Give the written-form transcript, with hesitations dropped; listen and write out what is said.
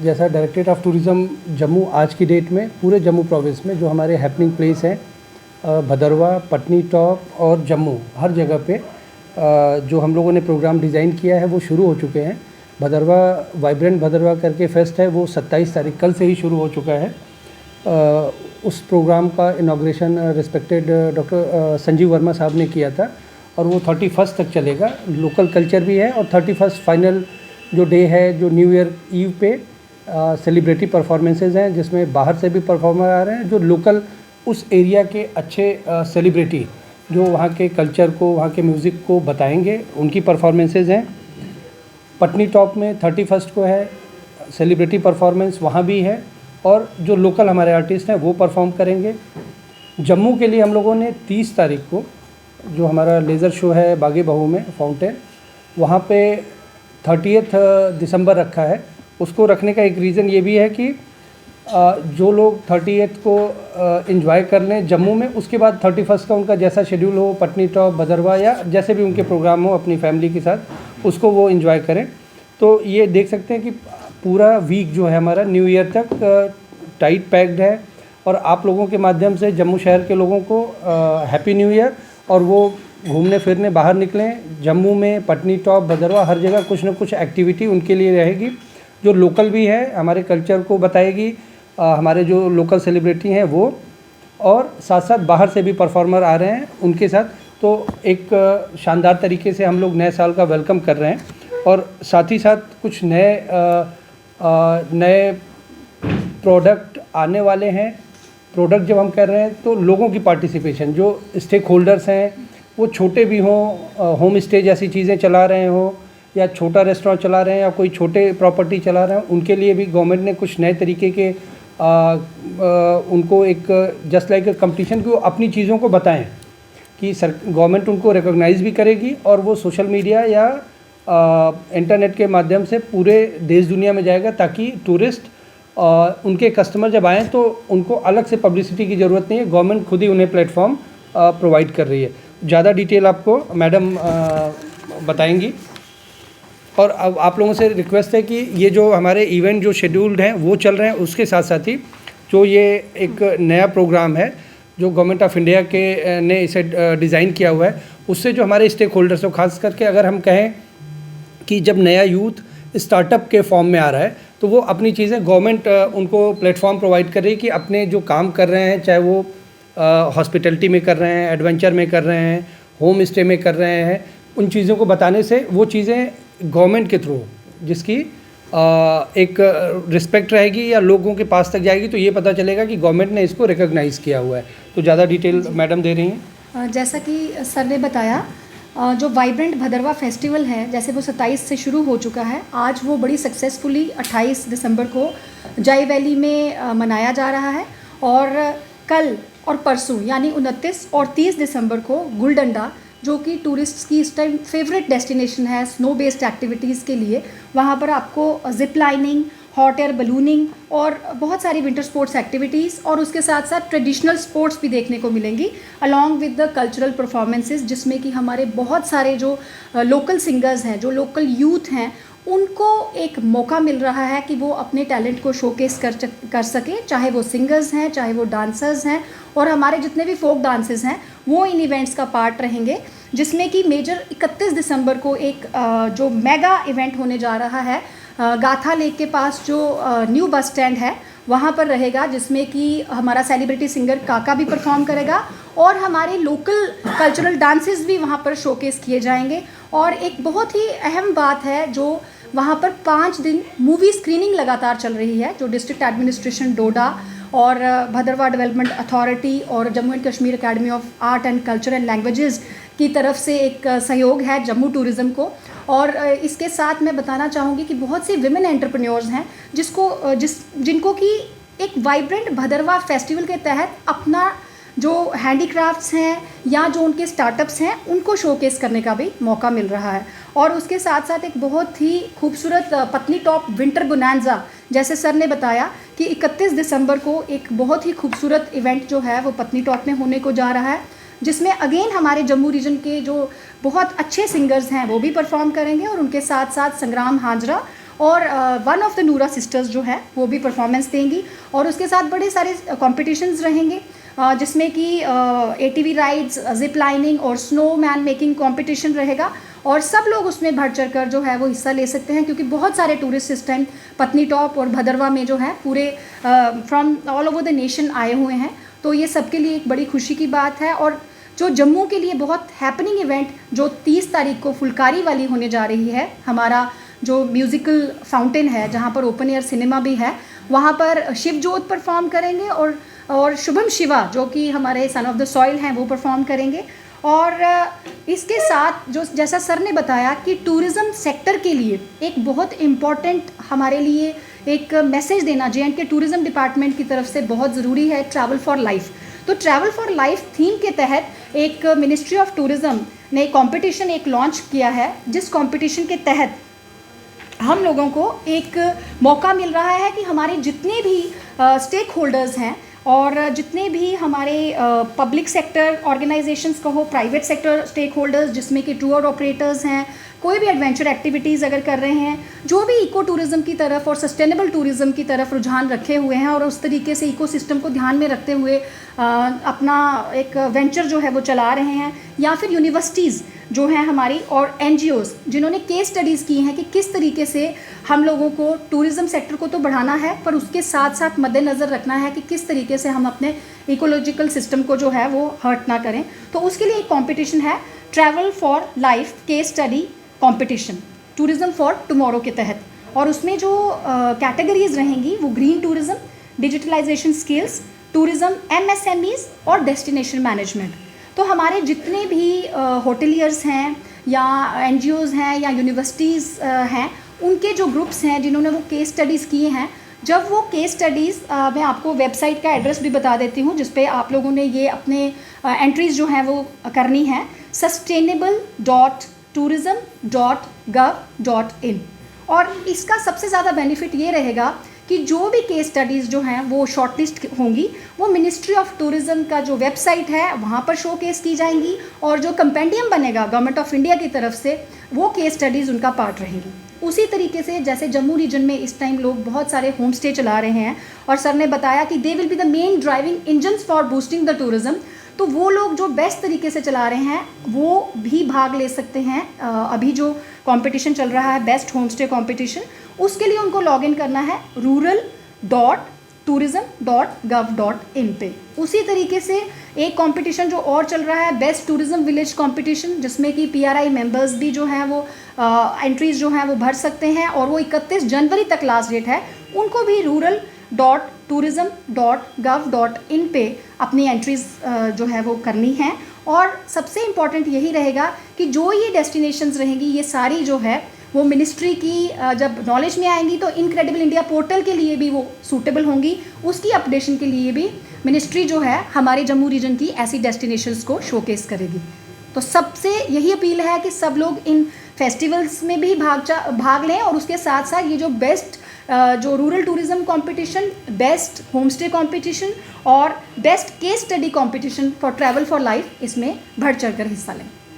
जैसा directorate of tourism Jammu आज की डेट में पूरे जम्मू प्रोविंस में जो हमारे हैपनिंग प्लेस हैं भदरवा, पटनी टॉप और जम्मू, हर जगह पे जो हम लोगों ने प्रोग्राम डिज़ाइन किया है वो शुरू हो चुके हैं। भदरवा वाइब्रेंट भदरवा करके फेस्ट है, वो 27 तारीख कल से ही शुरू हो चुका है। उस प्रोग्राम का inauguration respected doctor Sanjeev Verma साहब ने किया था और वो 31 तक चलेगा। लोकल कल्चर भी है और 31 फाइनल जो डे है, जो न्यू ईयर ईव पे सेलिब्रिटी परफॉर्मेंसेज हैं, जिसमें बाहर से भी परफॉर्मर आ रहे हैं, जो लोकल उस एरिया के अच्छे सेलिब्रिटी जो वहाँ के कल्चर को, वहाँ के म्यूज़िक को बताएंगे, उनकी परफॉर्मेंसेज हैं। पटनी टॉप में 31 को है सेलिब्रिटी परफॉर्मेंस, वहाँ भी है, और जो लोकल हमारे आर्टिस्ट हैं वो परफॉर्म करेंगे। जम्मू के लिए हम लोगों ने 30 तारीख को जो हमारा लेज़र शो है बागे बहू में फाउंटेन, वहाँ पे 30 दिसंबर रखा है। उसको रखने का एक रीज़न ये भी है कि जो लोग 30 को एंजॉय कर लें जम्मू में, उसके बाद 31 का उनका जैसा शेड्यूल हो, पटनी टॉप, भदरवा या जैसे भी उनके प्रोग्राम हो अपनी फैमिली के साथ, उसको वो एंजॉय करें। तो ये देख सकते हैं कि पूरा वीक जो है हमारा न्यू ईयर तक टाइट पैक्ड है, और आप लोगों के माध्यम से जम्मू शहर के लोगों को हैप्पी न्यू ईयर। और वो घूमने फिरने बाहर निकलें, जम्मू में पटनी टॉप, भदरवा, हर जगह कुछ ना कुछ एक्टिविटी उनके लिए रहेगी, जो लोकल भी है, हमारे कल्चर को बताएगी, हमारे जो लोकल सेलिब्रिटी हैं वो, और साथ साथ बाहर से भी परफॉर्मर आ रहे हैं उनके साथ। तो एक शानदार तरीके से हम लोग नए साल का वेलकम कर रहे हैं, और साथ ही साथ कुछ नए प्रोडक्ट आने वाले हैं। प्रोडक्ट जब हम कर रहे हैं तो लोगों की पार्टिसिपेशन, जो स्टेक होल्डर्स हैं वो छोटे भी हों, होम स्टे जैसी चीज़ें चला रहे हों, या छोटा रेस्टोरेंट चला रहे हैं, या कोई छोटे प्रॉपर्टी चला रहे हैं, उनके लिए भी गवर्नमेंट ने कुछ नए तरीके के उनको एक जस्ट लाइक कंपटीशन की, वो अपनी चीज़ों को बताएं कि गवर्नमेंट उनको रिकॉग्नाइज़ भी करेगी, और वो सोशल मीडिया या इंटरनेट के माध्यम से पूरे देश दुनिया में जाएगा, ताकि टूरिस्ट उनके कस्टमर जब आएँ तो उनको अलग से पब्लिसिटी की ज़रूरत नहीं है, गवर्नमेंट खुद ही उन्हें प्लेटफॉर्म प्रोवाइड कर रही है। ज़्यादा डिटेल आपको मैडम बताएंगी। और अब आप लोगों से रिक्वेस्ट है कि ये जो हमारे इवेंट जो शेड्यूल्ड हैं वो चल रहे हैं, उसके साथ साथ ही जो ये एक नया प्रोग्राम है जो गवर्नमेंट ऑफ इंडिया के ने इसे डिज़ाइन किया हुआ है, उससे जो हमारे स्टेक होल्डर्स हो, खास करके अगर हम कहें कि जब नया यूथ स्टार्टअप के फॉर्म में आ रहा है तो वो अपनी चीज़ें गवर्नमेंट उनको प्लेटफॉर्म प्रोवाइड कर रही है कि अपने जो काम कर रहे हैं, चाहे वो हॉस्पिटलिटी में कर रहे हैं, एडवेंचर में कर रहे हैं, होम स्टे में कर रहे हैं, उन चीज़ों को बताने से वो चीज़ें गवर्नमेंट के थ्रू जिसकी एक रिस्पेक्ट रहेगी या लोगों के पास तक जाएगी, तो ये पता चलेगा कि गवर्नमेंट ने इसको रिकॉग्नाइज़ किया हुआ है। तो ज़्यादा डिटेल मैडम दे रही हैं। जैसा कि सर ने बताया, जो वाइब्रेंट भदरवा फेस्टिवल है, जैसे वो 27 से शुरू हो चुका है, आज वो बड़ी सक्सेसफुली 28 दिसंबर को जाई वैली में मनाया जा रहा है, और कल और परसों यानी 29 और 30 दिसंबर को गुलडंडा, जो कि टूरिस्ट्स की इस टाइम फेवरेट डेस्टिनेशन है स्नो बेस्ड एक्टिविटीज़ के लिए, वहाँ पर आपको zip lining, hot air ballooning और बहुत सारी विंटर स्पोर्ट्स एक्टिविटीज़, और उसके साथ साथ ट्रेडिशनल स्पोर्ट्स भी देखने को मिलेंगी along with the cultural performances, जिसमें कि हमारे बहुत सारे जो लोकल सिंगर्स हैं, जो लोकल यूथ हैं, उनको एक मौका मिल रहा है कि वो अपने टैलेंट को शोकेस कर सकें, चाहे वो सिंगर्स हैं, चाहे वो डांसर्स हैं, और हमारे जितने भी फोक डांसेस हैं वो इन इवेंट्स का पार्ट रहेंगे। जिसमें कि मेजर 31 दिसंबर को एक जो मेगा इवेंट होने जा रहा है गाथा लेक के पास, जो न्यू बस स्टैंड है वहाँ पर रहेगा, जिसमें कि हमारा सेलिब्रिटी सिंगर काका भी परफॉर्म करेगा, और हमारे लोकल कल्चरल डांसेस भी वहाँ पर शोकेस किए जाएंगे। और एक बहुत ही अहम बात है, जो वहाँ पर 5 दिन मूवी स्क्रीनिंग लगातार चल रही है, जो डिस्ट्रिक्ट एडमिनिस्ट्रेशन डोडा और भदरवा डेवलपमेंट अथॉरिटी और Jammu and Kashmir academy of art and culture and languages की तरफ से एक सहयोग है जम्मू टूरिज़्म को। और इसके साथ मैं बताना चाहूँगी कि बहुत सी विमेन एंटरप्रेन्योर्स हैं जिनको कि एक वाइब्रेंट भदरवा फेस्टिवल के तहत अपना जो हैंडीक्राफ्ट्स हैं या जो उनके स्टार्टअप्स हैं उनको शोकेस करने का भी मौका मिल रहा है। और उसके साथ साथ एक बहुत ही खूबसूरत पत्नी टॉप विंटर बोनांजा, जैसे सर ने बताया कि 31 दिसंबर को एक बहुत ही खूबसूरत इवेंट जो है वो पत्नी टॉप में होने को जा रहा है, जिसमें अगेन हमारे जम्मू रीजन के जो बहुत अच्छे सिंगर्स हैं वो भी परफॉर्म करेंगे, और उनके साथ साथ संग्राम हाजरा और वन ऑफ द नूरा सिस्टर्स जो है वो भी परफॉर्मेंस देंगी। और उसके साथ बड़े सारे कॉम्पिटिशन्स रहेंगे जिसमें कि ATV राइड्स, जिप लाइनिंग और स्नो मैन मेकिंग कॉम्पिटिशन रहेगा। और सब लोग उसमें बढ़ चढ़ कर जो है वो हिस्सा ले सकते हैं, क्योंकि बहुत सारे टूरिस्ट इस टाइम पत्नी टॉप और भदरवा में जो है पूरे from all over the nation आए हुए हैं। तो ये सबके लिए एक बड़ी खुशी की बात है। और जो जम्मू के लिए बहुत हैपनिंग इवेंट जो 30 तारीख को फुलकारी वाली होने जा रही है, हमारा जो म्यूज़िकल फाउंटेन है जहाँ पर ओपन एयर सिनेमा भी है, वहाँ पर शिवजोत परफॉर्म करेंगे और शुभम शिवा जो कि हमारे सन ऑफ द सॉइल हैं वो परफॉर्म करेंगे। और इसके साथ जो जैसा सर ने बताया कि टूरिज़्म सेक्टर के लिए एक बहुत इम्पॉर्टेंट हमारे लिए एक मैसेज देना JNK टूरिज़्म डिपार्टमेंट की तरफ से बहुत ज़रूरी है, ट्रैवल फॉर लाइफ। तो ट्रैवल फॉर लाइफ थीम के तहत एक मिनिस्ट्री ऑफ टूरिज़्म ने कंपटीशन एक लॉन्च किया है, जिस कंपटीशन के तहत हम लोगों को एक मौका मिल रहा है कि हमारे जितने भी स्टेक होल्डर्स हैं और जितने भी हमारे पब्लिक सेक्टर ऑर्गेनाइजेशंस कहो, प्राइवेट सेक्टर स्टेक होल्डर्स जिसमें कि टूर ऑपरेटर्स हैं, कोई भी एडवेंचर एक्टिविटीज़ अगर कर रहे हैं, जो भी इको टूरिज़्म की तरफ और सस्टेनेबल टूरिज़्म की तरफ रुझान रखे हुए हैं और उस तरीके से इकोसिस्टम को ध्यान में रखते हुए अपना एक वेंचर जो है वो चला रहे हैं, या फिर यूनिवर्सिटीज़ जो हैं हमारी और NGOs जिन्होंने केस स्टडीज़ की हैं कि किस तरीके से हम लोगों को टूरिज़्म सेक्टर को तो बढ़ाना है पर उसके साथ साथ मद्देनज़र रखना है कि किस तरीके से हम अपने इकोलॉजिकल सिस्टम को जो है वो हर्ट ना करें। तो उसके लिए एक कंपटीशन है, travel for life case study competition, tourism for tomorrow के तहत। और उसमें जो कैटेगरीज रहेंगी वो green tourism, digitalisation skills, tourism MSMEs और डेस्टिनेशन मैनेजमेंट। तो हमारे जितने भी होटलियर्स हैं या NGOs हैं या यूनिवर्सिटीज़ हैं, उनके जो ग्रुप्स हैं जिन्होंने वो केस स्टडीज़ किए हैं, जब वो केस स्टडीज़ मैं आपको वेबसाइट का एड्रेस भी बता देती हूँ जिस पे आप लोगों ने ये अपने एंट्रीज़ जो हैं वो करनी है, sustainable.tourism.gov.in। और इसका सबसे ज़्यादा बेनिफिट ये रहेगा कि जो भी केस स्टडीज़ जो हैं वो शॉर्टलिस्ट होंगी वो मिनिस्ट्री ऑफ टूरिज़्म का जो वेबसाइट है वहाँ पर शोकेस की जाएंगी, और जो कंपेंडियम बनेगा गवर्नमेंट ऑफ इंडिया की तरफ से वो केस स्टडीज़ उनका पार्ट रहेंगी। उसी तरीके से जैसे जम्मू रीजन में इस टाइम लोग बहुत सारे होम स्टे चला रहे हैं और सर ने बताया कि they will be the main driving engines for boosting the tourism, तो वो लोग जो बेस्ट तरीके से चला रहे हैं वो भी भाग ले सकते हैं। अभी जो कंपटीशन चल रहा है बेस्ट होम स्टे कॉम्पिटिशन, उसके लिए उनको लॉगिन करना है rural.tourism.gov.in पे। उसी तरीके से एक कंपटीशन जो और चल रहा है बेस्ट टूरिज़्म विलेज कंपटीशन, जिसमें कि PRI मेंबर्स भी जो हैं वो एंट्रीज़ जो हैं वो भर सकते हैं, और वो 31 जनवरी तक लास्ट डेट है। उनको भी rural.tourism.gov.in पे अपनी एंट्रीज़ जो है वो करनी है। और सबसे इम्पॉर्टेंट यही रहेगा कि जो ये डेस्टिनेशंस रहेंगी ये सारी जो है वो मिनिस्ट्री की जब नॉलेज में आएंगी तो इनक्रेडिबल इंडिया पोर्टल के लिए भी वो सूटेबल होंगी। उसकी अपडेशन के लिए भी मिनिस्ट्री जो है हमारे जम्मू रीजन की ऐसी डेस्टिनेशंस को शोकेस करेगी। तो सबसे यही अपील है कि सब लोग इन फेस्टिवल्स में भी भाग लें, और उसके साथ साथ ये जो बेस्ट जो rural tourism competition, best home stay competition और best case study competition for travel for life, इसमें बढ़ चढ़ कर हिस्सा लें।